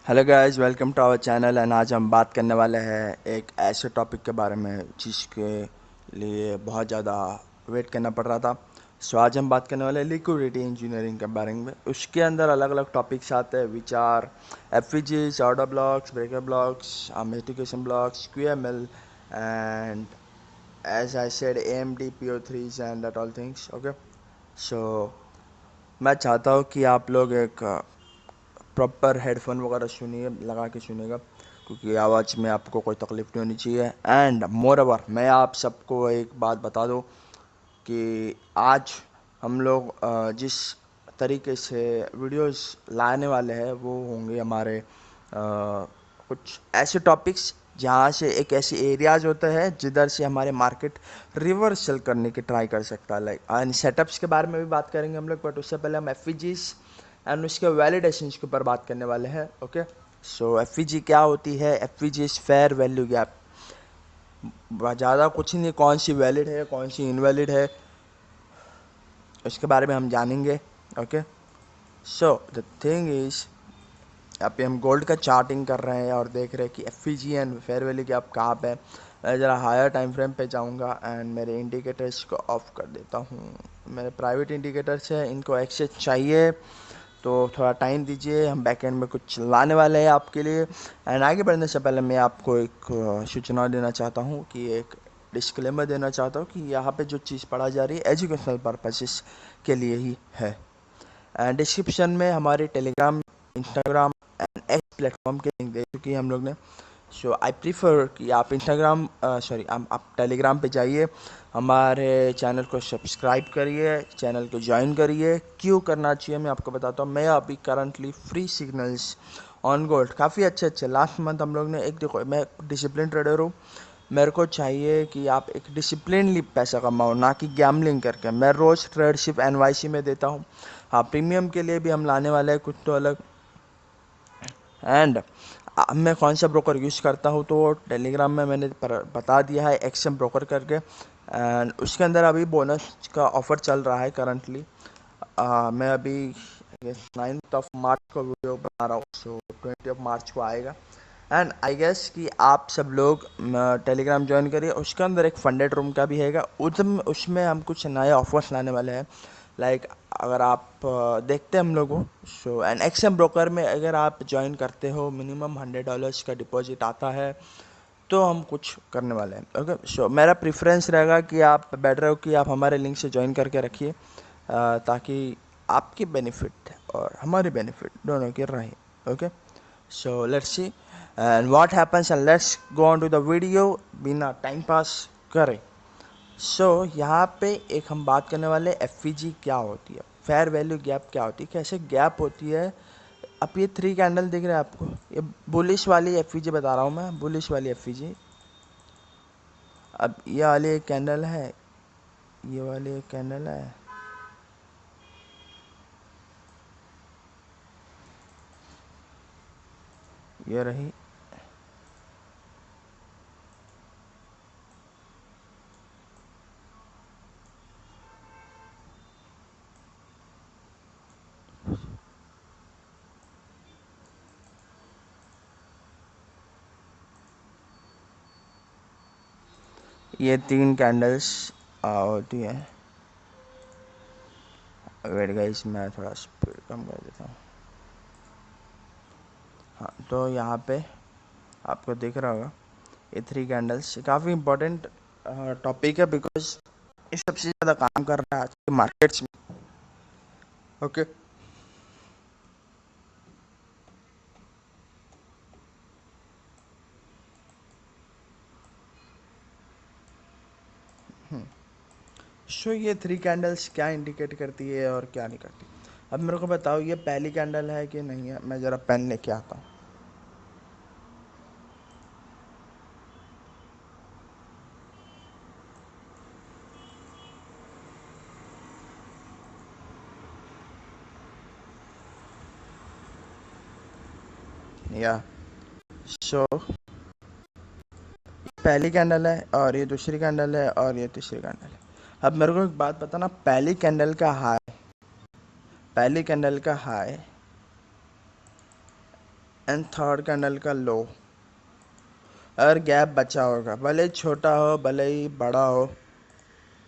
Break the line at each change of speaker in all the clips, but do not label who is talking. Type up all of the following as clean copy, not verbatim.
Hello guys, welcome to our channel. And आज हम बात करने वाले हैं एक ऐसे टॉपिक के बारे में जिसके लिए बहुत ज़्यादा वेट करना पड़ रहा था। सो आज हम बात करने वाले हैं लिक्विडिटी इंजीनियरिंग के बारे में। उसके अंदर अलग अलग टॉपिक्स आते हैं, विचार, FVGs, order blocks, breaker blocks, mitigation blocks, QML, and as I said AMD, PO3s and that all things. Okay, so मैं चाहता हूँ कि आप लोग एक प्रॉपर हेडफोन वगैरह सुनिए, लगा के सुनिएगा, क्योंकि आवाज़ में आपको कोई तकलीफ नहीं होनी चाहिए। एंड मोर ओवर मैं आप सबको एक बात बता दूं कि आज हम लोग जिस तरीके से वीडियोस लाने वाले हैं वो होंगे हमारे कुछ ऐसे टॉपिक्स जहाँ से एक ऐसे एरियाज होते हैं जिधर से हमारे मार्केट रिवर्सल करने की ट्राई कर सकता है। लाइक एंड सेटअप्स के बारे में भी बात करेंगे हम लोग, बट उससे पहले हम एफवीजीज एंड उसके वैलिडेशंस के ऊपर बात करने वाले हैं। ओके, सो एफवीजी क्या होती है? FVG is fair value gap. ज़्यादा कुछ नहीं, कौन सी वैलिड है कौन सी इनवैलिड है उसके बारे में हम जानेंगे। Okay, so the thing is, यहाँ पे हम गोल्ड का चार्टिंग कर रहे हैं और देख रहे हैं कि FVG and fair value gap कहाँ पे है। मैं ज़रा हायर टाइम फ्रेम पे जाऊँगा एंड मेरे इंडिकेटर्स को ऑफ कर देता हूँ। मेरे प्राइवेट इंडिकेटर्स हैं, इनको एक्सेस चाहिए तो थोड़ा टाइम दीजिए, हम बैकएंड में कुछ लाने वाले हैं आपके लिए। एंड आगे बढ़ने से पहले मैं आपको एक सूचना देना चाहता हूँ कि एक डिस्क्लेमर देना चाहता हूँ कि यहाँ पे जो चीज़ पढ़ा जा रही है एजुकेशनल पर्पसेस के लिए ही है। एंड डिस्क्रिप्शन में हमारे Telegram, Instagram and x platform के लिंक दे चुकी है हम लोग ने। सो आई प्रीफर कि आप इंस्टाग्राम आप टेलीग्राम पे जाइए, हमारे चैनल को सब्सक्राइब करिए, चैनल को ज्वाइन करिए। क्यों करना चाहिए मैं आपको बताता हूँ। मैं अभी currently free signals on gold काफ़ी अच्छे अच्छे लास्ट मंथ हम लोग ने एक, देखो मैं डिसिप्लिन ट्रेडर हूँ, मेरे को चाहिए कि आप एक डिसिप्लिनली पैसा कमाओ, ना कि गैम्बलिंग करके। मैं रोज़ ट्रेडशिप एनवाईसी में देता हूँ। हाँ, प्रीमियम के लिए भी हम लाने वाले हैं कुछ तो अलग। एंड मैं कौन सा ब्रोकर यूज़ करता हूँ तो टेलीग्राम में मैंने बता दिया है, एक्सएम ब्रोकर करके। एंड उसके अंदर अभी बोनस का ऑफ़र चल रहा है करंटली। मैं अभी 9th ऑफ मार्च को वीडियो बना रहा हूँ, सो 20 ऑफ मार्च को आएगा। एंड आई गेस कि आप सब लोग टेलीग्राम ज्वाइन करिए। उसके अंदर एक फंडेड रूम का भी हैगा, उसमें हम कुछ नए ऑफर्स लाने वाले हैं। लाइक अगर आप देखते हैं हम लोगों, सो एंड एक्सएम ब्रोकर में अगर आप ज्वाइन करते हो, मिनिमम $100 का डिपॉजिट आता है, तो हम कुछ करने वाले हैं। ओके, सो मेरा प्रेफरेंस रहेगा कि आप बेटर हो कि आप हमारे लिंक से ज्वाइन करके रखिए, ताकि आपकी बेनिफिट और हमारी बेनिफिट दोनों की रहे। Okay, so let's see and what happens and let's go on to the video बिना टाइम पास करें। सो यहाँ पे एक हम बात करने वाले एफवीजी क्या होती है, फेयर वैल्यू गैप क्या होती है, कैसे गैप होती है। अब ये 3 कैंडल दिख रहे हैं आपको, ये बुलिश वाली एफवीजी बता रहा हूँ मैं, बुलिश वाली एफवीजी। अब ये वाली एक कैंडल है, ये वाली एक कैंडल है, ये रही। ये 3 कैंडल्स होती है। वेट गाइस, मैं थोड़ा स्पीड कम कर देता हूँ। हाँ, तो यहाँ पे आपको दिख रहा होगा ये 3 कैंडल्स काफ़ी इंपॉर्टेंट टॉपिक है, बिकॉज ये सबसे ज़्यादा काम कर रहा है आज के मार्केट्स में। ओके, सो ये 3 कैंडल्स क्या इंडिकेट करती है और क्या नहीं करती। अब मेरे को बताओ, ये पहली कैंडल है कि नहीं है? मैं ज़रा पेन लेके आता हूँ। या सो पहली कैंडल है और ये दूसरी कैंडल है और ये तीसरी कैंडल है। अब मेरे को एक बात बताना, पहली कैंडल का हाई एंड थर्ड कैंडल का लो। अगर गैप बचा होगा, भले ही छोटा हो भले ही बड़ा हो,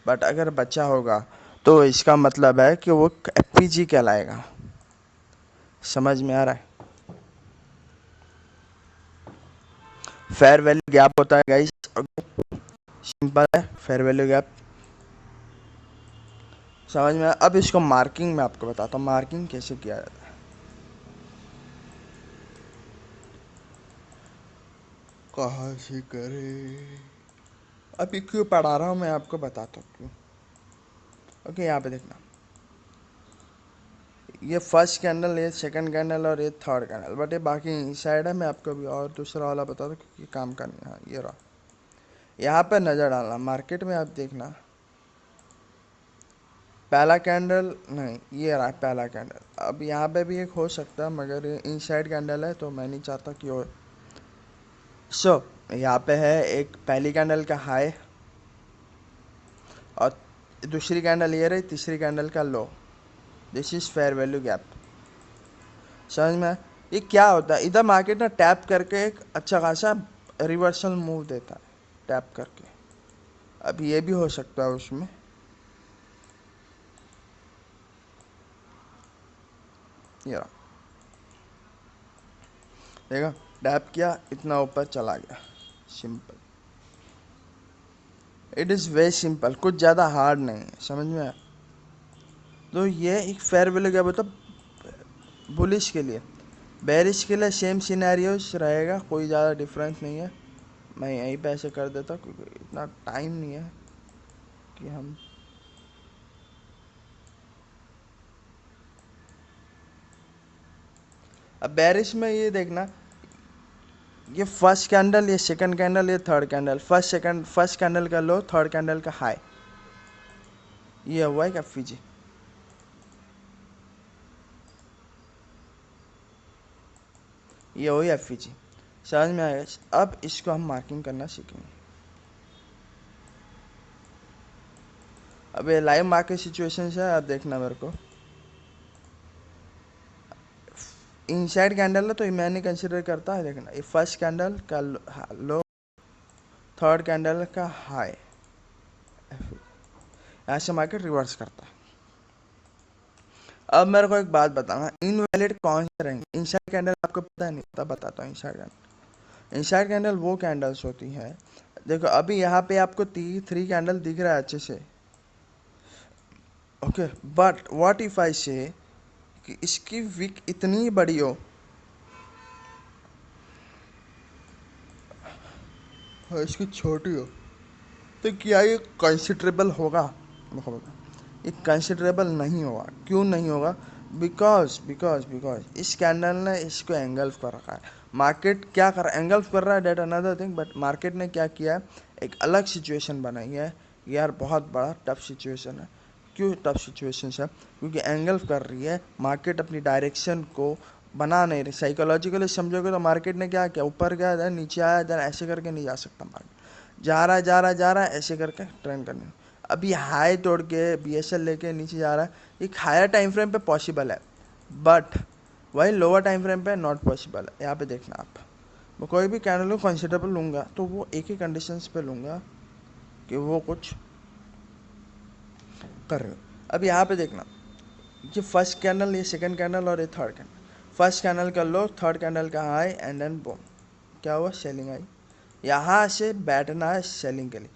बट अगर बचा होगा तो इसका मतलब है कि वो एफपीजी कहलाएगा। समझ में आ रहा है? फेयर वैल्यू गैप होता है गाइस, सिंपल है फेयर वैल्यू गैप। समझ में? अब इसको मार्किंग में आपको बताता हूँ मार्किंग कैसे किया जाता है। कहाँ से करें? अभी क्यों पढ़ा रहा हूँ मैं आपको बताता हूँ क्यों। ओके, यहाँ पे देखना, ये फर्स्ट कैंडल, ये सेकंड कैंडल और ये थर्ड कैंडल, बट ये बाकी इनसाइड है। मैं आपको अभी और दूसरा वाला बता दूँ क्योंकि काम का नहीं। हाँ, ये रहा। यहाँ पे नज़र डालना, मार्केट में आप देखना, पहला कैंडल नहीं, ये रहा पहला कैंडल। अब यहाँ पे भी एक हो सकता है मगर ये इनसाइड कैंडल है तो मैं नहीं चाहता कि हो। सो यहाँ पे है एक पहली कैंडल का हाई और दूसरी कैंडल ये रही, तीसरी कैंडल का low. This is fair value gap. समझ में? ये क्या होता है, इधर मार्केट ना टैप करके एक अच्छा खासा रिवर्सल मूव देता है, टैप करके। अब ये भी हो सकता है उसमें, ये देखा, टैप किया, इतना ऊपर चला गया। Simple, it is very simple, कुछ ज़्यादा हार्ड नहीं है। समझ में आया? तो ये एक फेयर वैल्यू गैप होता है बुलिश के लिए। बेरिश के लिए सेम सिनेरियोस रहेगा, कोई ज़्यादा डिफरेंस नहीं है। मैं यहीं पे ऐसे कर देता क्योंकि इतना टाइम नहीं है कि हम। अब बेरिश में ये देखना, ये फर्स्ट कैंडल, ये सेकंड कैंडल, ये थर्ड कैंडल, फर्स्ट कैंडल का लो, थर्ड कैंडल का हाई, ये हुआ है एफवीजी। ये हुई एफवीजी। समझ में आएगा? अब इसको हम मार्किंग करना सीखेंगे। अब ये लाइव मार्केट सिचुएशन है, अब देखना मेरे को। इनसाइड कैंडल है तो मैं नहीं कंसिडर करता है। देखना, ये फर्स्ट कैंडल का लो, थर्ड कैंडल का हाई, यहाँ से मार्केट रिवर्स करता है। अब मेरे को एक बात बताना, इनवैलिड कौन से रहेंगे? इनसाइड कैंडल आपको पता है? नहीं पता, बताता हूँ। इनसाइड कैंडल वो कैंडल्स होती हैं, देखो अभी यहाँ पे आपको थ्री कैंडल दिख रहा है अच्छे से। Okay, but what if I से कि इसकी विक इतनी बड़ी हो और इसकी छोटी हो, तो क्या ये कंसिडरेबल होगा? देखो बता, ये कंसिडरेबल नहीं होगा। क्यों नहीं होगा? बिकॉज बिकॉज बिकॉज इस कैंडल ने इसको एंगल्फ कर रखा है। मार्केट क्या कर रहा है? एंगल्फ कर रहा है, that another thing, but market ने क्या किया है, एक अलग सिचुएशन बनाई है। यार बहुत बड़ा टफ सिचुएशन है। क्यों टफ सिचुएशन है? क्योंकि एंगल्फ कर रही है, मार्केट अपनी डायरेक्शन को बना नहीं रही। साइकोलॉजिकली समझोगे तो मार्केट ने क्या किया, ऊपर गया देन नीचे आया, देन ऐसे करके नहीं जा सकता मार्केट। जा रहा है जा रहा है जा रहा है, ऐसे करके ट्रेंड करने। अभी हाई तोड़ के बीएसएल लेके नीचे जा रहा है, एक हायर टाइम फ्रेम पे पॉसिबल है, बट वही लोअर टाइम फ्रेम पे नॉट पॉसिबल है। यहाँ पे देखना आप, मैं कोई भी कैंडल को कंसिडरेबल लूँगा तो वो एक ही कंडीशंस पे लूँगा कि वो कुछ कर रहे हो। अब यहाँ पे देखना, ये फर्स्ट कैंडल, ये सेकंड कैंडल और ये थर्ड कैंडल। फर्स्ट कैंडल का लो, थर्ड कैंडल का हाई एंड देन बूम, क्या हुआ? सेलिंग आई। यहाँ से बैठना है सेलिंग के लिए।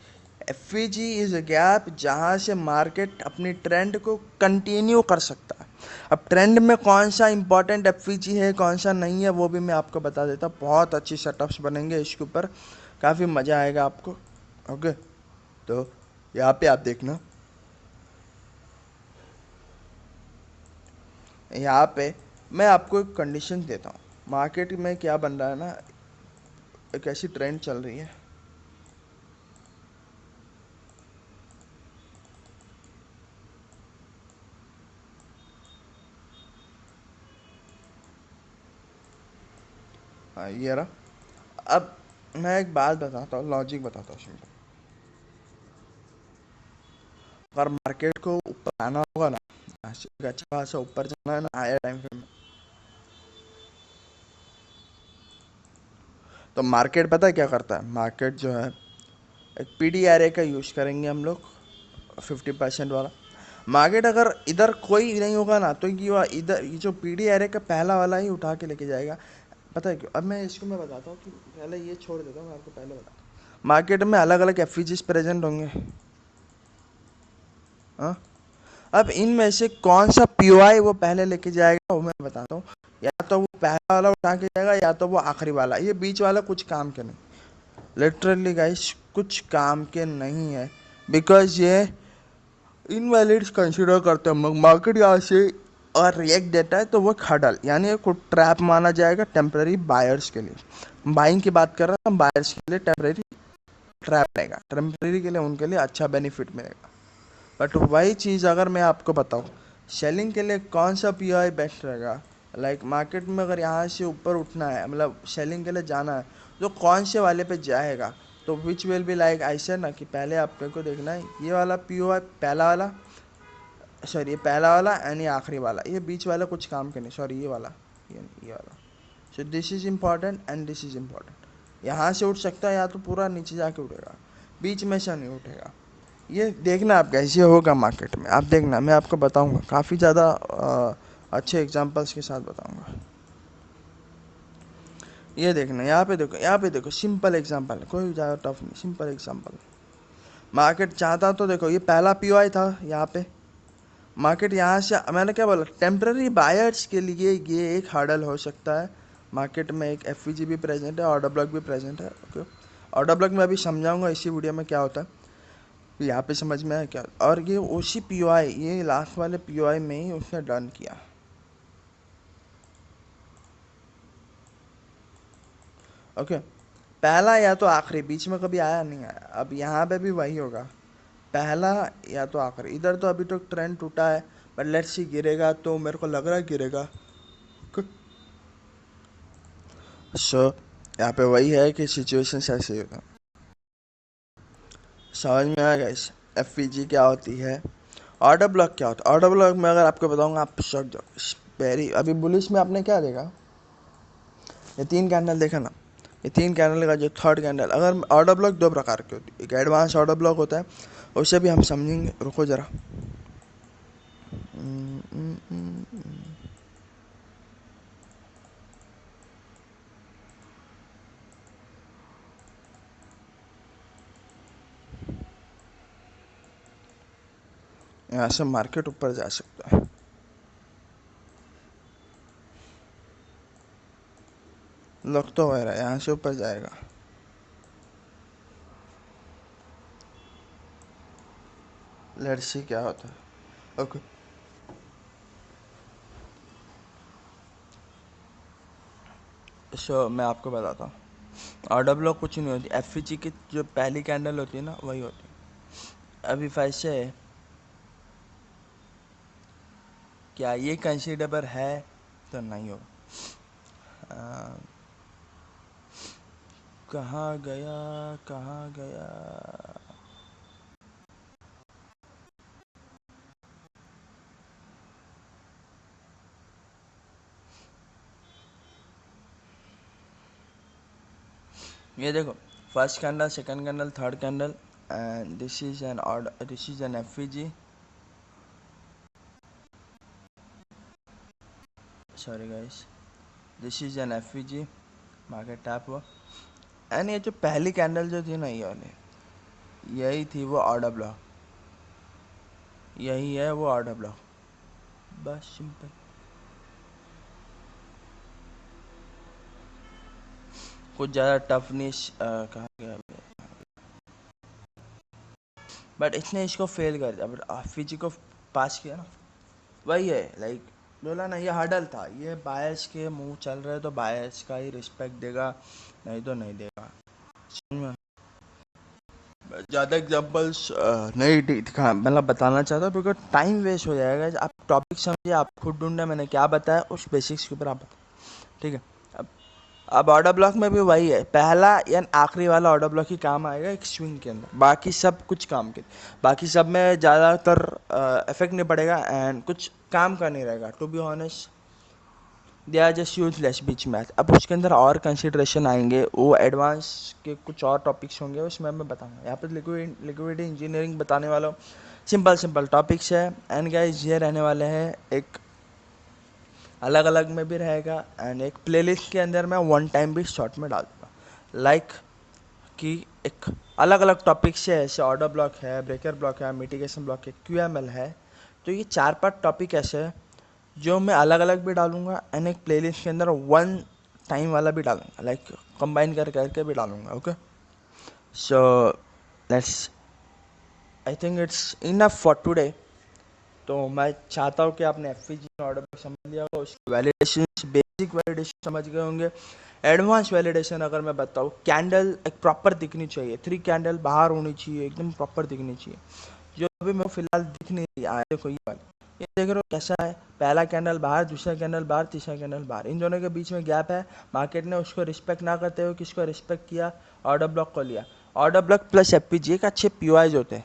एफ इज अ गैप जहाँ से मार्केट अपनी ट्रेंड को कंटिन्यू कर सकता है। अब ट्रेंड में कौन सा इंपॉर्टेंट एफ है, कौन सा नहीं है, वो भी मैं आपको बता देता हूँ। बहुत अच्छी सेटअप्स बनेंगे इसके ऊपर, काफ़ी मज़ा आएगा आपको। ओके, तो यहाँ पे आप देखना, यहाँ पे मैं आपको एक कंडीशन देता हूँ। मार्केट में क्या बन रहा है ना, एक ऐसी ट्रेंड चल रही है। हाँ, ये रहा। अब मैं एक बात बताता हूँ, लॉजिक बताता हूँ सिंपल। अगर मार्केट को ऊपर आना होगा ना, यहाँ से एक अच्छा खासा ऊपर जाना है ना हायर टाइम फ्रेम में, तो मार्केट पता है क्या करता है, मार्केट जो है एक पीडी एरे का यूज़ करेंगे हम लोग 50% वाला। मार्केट अगर इधर कोई नहीं होगा ना तो ये इधर ये जो पीडी एरे का पहला वाला ही उठा के लेके जाएगा। पता है क्यों? अब मैं बताता हूँ कि पहले ये छोड़ देता हूँ, मैं आपको पहले बताता हूँ। मार्केट में अलग अलग एफईजीज प्रेजेंट होंगे, हाँ। अब इनमें से कौन सा पीओआई वो पहले लेके जाएगा वो मैं बताता हूँ। या तो वो पहला वाला उठा के जाएगा या तो वो आखिरी वाला। ये बीच वाला कुछ काम के नहीं, लिटरली गाइस कुछ काम के नहीं है। बिकॉज ये इनवैलिड कंसिडर करते हैं हम लोग। मार्केट यहाँ से और रिएक्ट देता है तो वो खडल यानी एक ट्रैप माना जाएगा टेम्पररी बायर्स के लिए। बाइंग की बात कर रहे हैं, बायर्स के लिए टेम्पररी ट्रैप रहेगा, टेम्पररी के लिए उनके लिए अच्छा बेनिफिट मिलेगा। बट वही चीज़ अगर मैं आपको बताऊँ सेलिंग के लिए कौन सा पीआई बेस्ट रहेगा, लाइक मार्केट में अगर यहाँ से ऊपर उठना है, मतलब सेलिंग के लिए जाना है, तो कौन से वाले पे जाएगा। तो विच विल बी लाइक ऐसे ना कि पहले आपको को देखना है ये वाला पीओआई पहला वाला, सॉरी ये पहला वाला एंड ये आखिरी वाला, ये बीच वाला कुछ काम के नहीं, सॉरी ये वाला, ये वाला। So this is important and this is important. यहाँ से उठ सकता है या तो पूरा नीचे जाके उठेगा, बीच में से नहीं उठेगा। ये देखना आप कैसे होगा मार्केट में, आप देखना, मैं आपको बताऊंगा काफ़ी ज़्यादा अच्छे एग्जांपल्स के साथ बताऊंगा। ये देखना, यहाँ पे देखो, यहाँ पे देखो, सिंपल एग्जांपल है, कोई ज़्यादा टफ नहीं, सिंपल एग्जांपल। मार्केट चाहता तो देखो ये पहला पीओआई था यहाँ पे, मार्केट यहाँ से मैंने क्या बोला टेम्पररी बायर्स के लिए ये एक हर्डल हो सकता है। मार्केट में एक एफईजी भी प्रेजेंट है, ऑर्डर ब्लॉक भी प्रेजेंट है, ओके। ऑर्डर ब्लॉक में अभी समझाऊंगा इसी वीडियो में क्या होता है, यहाँ पे समझ में आया क्या। और ये उसी पीओआई, ये लास्ट वाले पीओआई में ही उसने डन किया, ओके। पहला या तो आखिरी, बीच में कभी आया नहीं आया। अब यहाँ पे भी वही होगा, पहला या तो आखिरी। इधर तो अभी तो ट्रेंड टूटा है, बट लेट्स सी गिरेगा तो मेरे को लग रहा है गिरेगा। सो यहाँ पे वही है कि सिचुएशन ऐसे होगा। समझ में आएगा इस एफ क्या होती है, ऑर्डर ब्लॉक क्या होता है। ऑर्डर ब्लॉक में अगर आपको बताऊंगा आप शॉक जाओ। पहली अभी बुलिश में आपने क्या देखा, ये तीन कैंडल देखा ना, ये तीन कैंडल का जो थर्ड कैंडल, अगर ऑर्डर ब्लॉक दो प्रकार के होती है, एक एडवांस ऑर्डर ब्लॉक होता है, उसे भी हम समझेंगे, रुको ज़रा। यहाँ से मार्केट ऊपर जा सकता है, लग तो हो रहा है यहाँ से ऊपर जाएगा। लेट्स सी क्या होता है, ओके। सो मैं आपको बताता हूँ, ऑर्डर ब्लॉक कुछ नहीं होती, एफ की जो पहली कैंडल होती है ना वही होती है। अभी वैसे क्या ये कंसीडरेबल है तो नहीं हो, कहाँ गया, कहाँ गया। ये देखो, first candle, second candle, third candle, and this is an order, this is an FEG, sorry guys, this is an FEG, market tap हुआ। एंड ये जो पहली कैंडल जो थी ना ये वाली, यही थी वो ऑर्डर ब्लॉक, यही है वो ऑर्डर ब्लॉक, बस सिंपल। कुछ ज़्यादा टफनेस कहा गया, बट इसने इसको फेल कर दिया, बट एफईजी को पास किया ना। वही है लाइक बोला ना, ये हर्डल था, ये बायस के मुंह चल रहे तो बायस का ही रिस्पेक्ट देगा, नहीं तो नहीं देगा। ज़्यादा एग्जांपल्स नहीं दिखा, मतलब बताना चाहता हूँ बिकॉज टाइम वेस्ट हो जाएगा। आप टॉपिक समझिए, आप खुद ढूंढे, मैंने क्या बताया उस बेसिक्स के ऊपर आप बताओ, ठीक है। अब अब ऑर्डर ब्लॉक में भी वही है, पहला या आखिरी वाला ऑर्डर ब्लॉक ही काम आएगा एक स्विंग के अंदर, बाकी सब कुछ काम के, बाकी सब में ज़्यादातर इफेक्ट नहीं पड़ेगा एंड कुछ काम का नहीं रहेगा to be honest. They are just useless बीच में। अब उसके अंदर और कंसिड्रेशन आएंगे, वो एडवांस के कुछ और टॉपिक्स होंगे, उसमें मैं बताऊंगा। यहाँ पर लिक्विड इंजीनियरिंग बताने वाला हूँ, सिंपल टॉपिक्स है। एंड गाइस ये रहने वाले हैं एक अलग अलग में भी रहेगा, एंड एक प्लेलिस्ट के अंदर मैं वन टाइम भी शॉर्ट में डाल दूँगा। लाइक कि एक अलग अलग टॉपिक्स है, ऐसे ऑर्डर ब्लॉक है, ब्रेकर ब्लॉक है, मिटिगेशन ब्लॉक है, QML है। तो ये 4-5 टॉपिक ऐसे है जो मैं अलग अलग भी डालूंगा, एंड एक प्लेलिस्ट के अंदर वन टाइम वाला भी डालूंगा, लाइक कंबाइन करके भी डालूंगा। Okay, so let's, I think it's enough for today. तो मैं चाहता हूँ कि आपने FPGA ऑर्डर समझ लिया होगा, उसकी वैलिडेशन, बेसिक वैलिडेशन समझ गए होंगे। एडवांस वैलिडेशन अगर मैं बताऊँ, कैंडल एक प्रॉपर दिखनी चाहिए, 3 कैंडल बाहर होनी चाहिए, एकदम प्रॉपर दिखनी चाहिए। जो अभी मेरे को फिलहाल दिख नहीं रही है, देखो ये वाली, ये देख रहे हो कैसा है, पहला कैंडल बाहर, दूसरा कैंडल बाहर, तीसरा कैंडल बाहर, इन दोनों के बीच में गैप है। मार्केट ने उसको रिस्पेक्ट ना करते हुए किसको रिस्पेक्ट किया, ऑर्डर ब्लॉक को लिया। ऑर्डर ब्लॉक प्लस FPGA का अच्छे POIs होते हैं।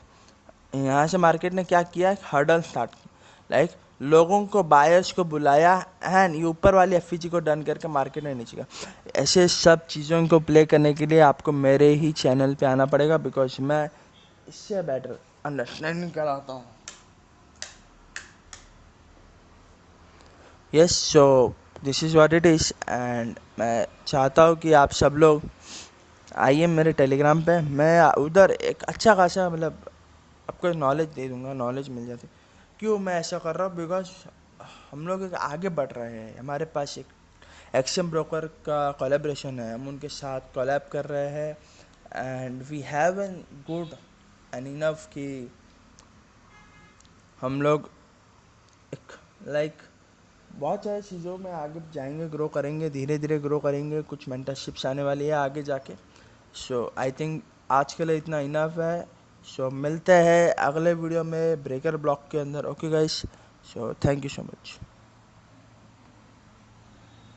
यहाँ से मार्केट ने क्या किया, हर्डल स्टार्ट की, लाइक लोगों को, बायर्स को बुलाया, एंड ये ऊपर वाली FPGA को डन करके मार्केट ने नीचे गया। ऐसे सब चीज़ों को प्ले करने के लिए आपको मेरे ही चैनल पे आना पड़ेगा, बिकॉज मैं इससे बेटर अंडरस्टैंडिंग कराता हूँ। Yes, so this is what it is, and मैं चाहता हूँ कि आप सब लोग आइए मेरे टेलीग्राम पे। मैं उधर एक अच्छा खासा, मतलब आपको नॉलेज दे दूंगा, नॉलेज मिल जाती। क्यों मैं ऐसा कर रहा हूँ, बिकॉज हम लोग एक आगे बढ़ रहे हैं, हमारे पास एक एक्सएम ब्रोकर का कोलैबोरेशन है, हम उनके साथ कोलैब कर रहे हैं, and we have an good and enough कि हम लोग एक लाइक बहुत सारी चीज़ों में आगे जाएंगे, ग्रो करेंगे, धीरे धीरे ग्रो करेंगे, कुछ मेंटरशिप्स आने वाली है आगे जाके। सो आई थिंक आज के लिए इतना इनफ है। सो मिलते हैं अगले वीडियो में ब्रेकर ब्लॉक के अंदर। Okay guys, so thank you so much.